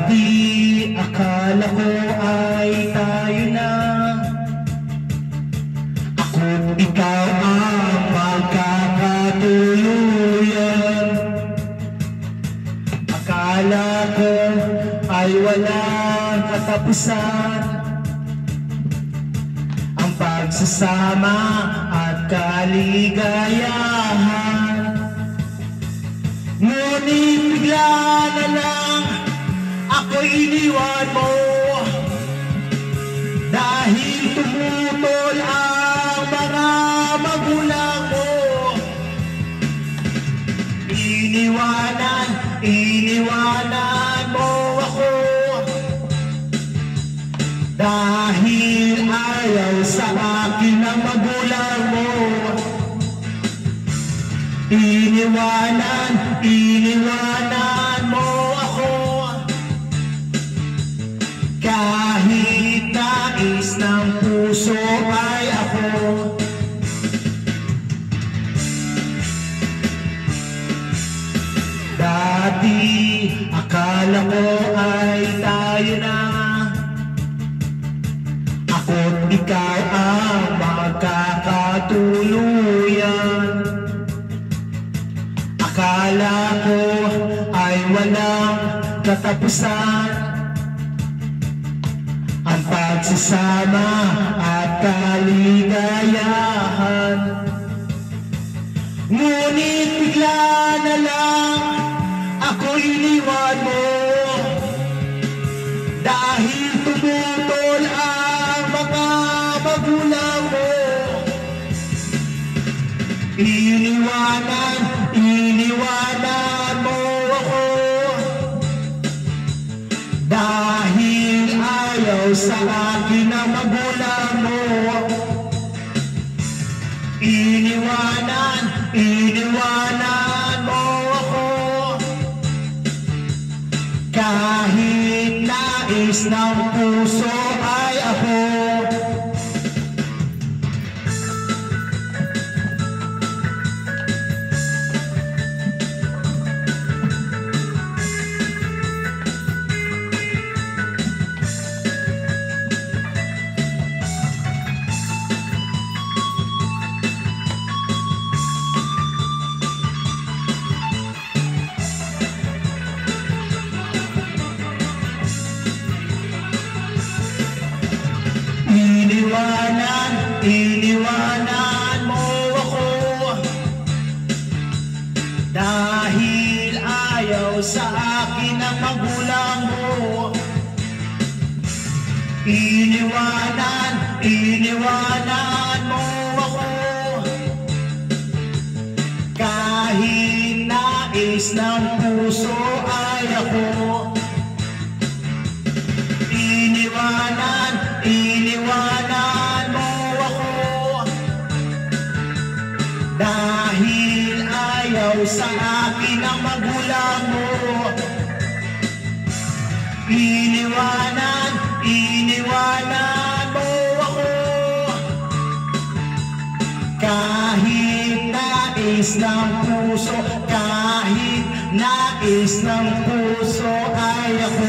Dati akala ko ay tayo na, ako't ikaw ang magkakatuluyan. Akala ko ay walang katapusan ang pagsasama at kaligayahan. Ngunit bigla na lang ako'y iniwan mo, dahil tumutol ang mga magulang mo. Iniwanan mo ako, dahil ayaw sa akin ang magulang mo. Iniwanan mo ako, kahit nais ng puso ay ako. Dati akala ko ay tayo na, ako't ikaw ang magkakatuluyan. Akala ko ay walang katapusan ang pagsasama at kaligayahan. Ngunit bigla na lang ako'y iniwan mo, dahil tumutol ang mga magulang mo. Iniwanan mo ako, dahil ayaw sa akin ang magulang mo. Iniwanan mo ako, kahit nais ng puso ay ako. Iniwanan mo ako, dahil ayaw sa akin ang magulang mo. Iniwanan mo ako, kahit nais ng puso ay ako. Iniwanan mo ako, dahil ayaw sa akin ang magulang mo. Iniwanan mo ako, kahit nais ng puso, kahit nais ng puso ay ako.